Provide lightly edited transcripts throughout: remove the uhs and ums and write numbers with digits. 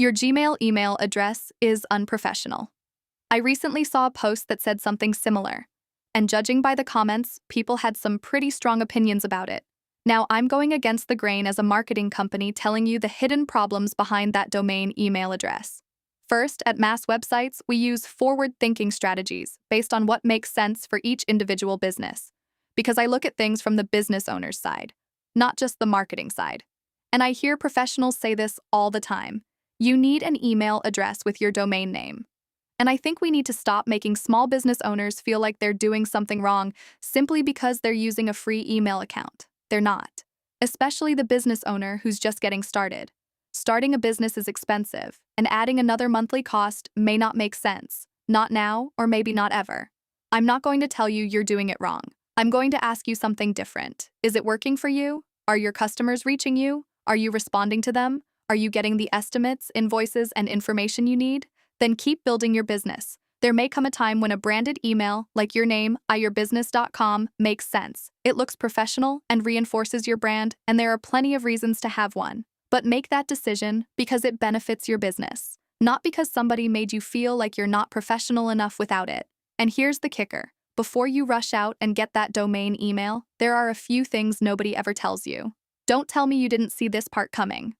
Your Gmail email address is unprofessional. I recently saw a post that said something similar, and judging by the comments, people had some pretty strong opinions about it. Now, I'm going against the grain as a marketing company telling you the hidden problems behind that domain email address. First, at mass websites, we use forward-thinking strategies based on what makes sense for each individual business, because I look at things from the business owner's side, not just the marketing side. And I hear professionals say this all the time. You need an email address with your domain name. And I think we need to stop making small business owners feel like they're doing something wrong simply because they're using a free email account. They're not. Especially the business owner who's just getting started. Starting a business is expensive, and adding another monthly cost may not make sense. Not now, or maybe not ever. I'm not going to tell you you're doing it wrong. I'm going to ask you something different. Is it working for you? Are your customers reaching you? Are you responding to them? Are you getting the estimates, invoices, and information you need? Then keep building your business. There may come a time when a branded email, like your name, iyourbusiness.com, makes sense. It looks professional and reinforces your brand, and there are plenty of reasons to have one. But make that decision because it benefits your business, not because somebody made you feel like you're not professional enough without it. And here's the kicker. Before you rush out and get that domain email, there are a few things nobody ever tells you. Don't tell me you didn't see this part coming.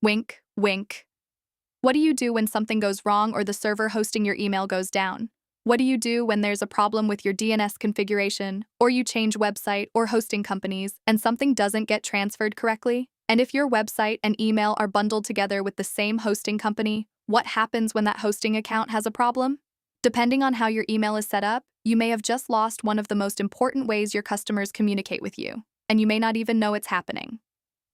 Wink, wink. What do you do when something goes wrong or the server hosting your email goes down? What do you do when there's a problem with your DNS configuration, or you change website or hosting companies and something doesn't get transferred correctly? And if your website and email are bundled together with the same hosting company, what happens when that hosting account has a problem? Depending on how your email is set up, you may have just lost one of the most important ways your customers communicate with you, and you may not even know it's happening.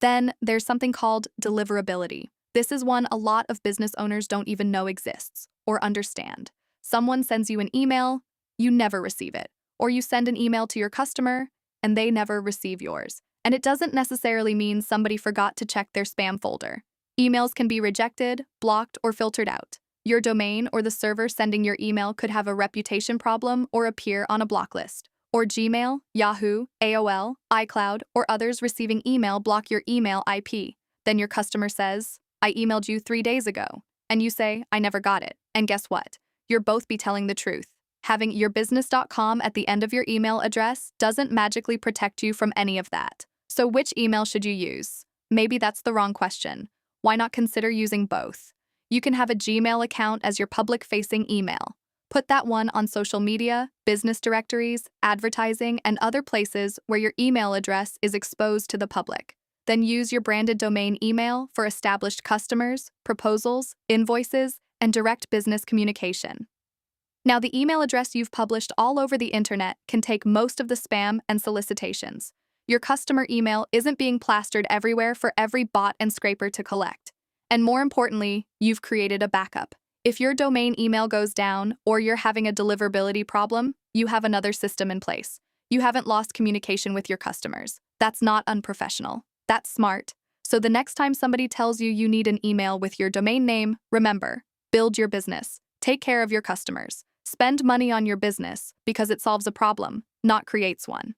Then there's something called deliverability. This is one a lot of business owners don't even know exists or understand. Someone sends you an email, you never receive it. Or you send an email to your customer, and they never receive yours. And it doesn't necessarily mean somebody forgot to check their spam folder. Emails can be rejected, blocked, or filtered out. Your domain or the server sending your email could have a reputation problem or appear on a block list. Or Gmail, Yahoo, AOL, iCloud, or others receiving email block your email IP. Then your customer says, I emailed you 3 days ago. And you say, I never got it. And guess what? You're both be telling the truth. Having yourbusiness.com at the end of your email address doesn't magically protect you from any of that. So which email should you use? Maybe that's the wrong question. Why not consider using both? You can have a Gmail account as your public-facing email. Put that one on social media, business directories, advertising, and other places where your email address is exposed to the public. Then use your branded domain email for established customers, proposals, invoices, and direct business communication. Now, the email address you've published all over the internet can take most of the spam and solicitations. Your customer email isn't being plastered everywhere for every bot and scraper to collect. And more importantly, you've created a backup. If your domain email goes down or you're having a deliverability problem, you have another system in place. You haven't lost communication with your customers. That's not unprofessional. That's smart. So the next time somebody tells you you need an email with your domain name, remember, build your business. Take care of your customers. Spend money on your business because it solves a problem, not creates one.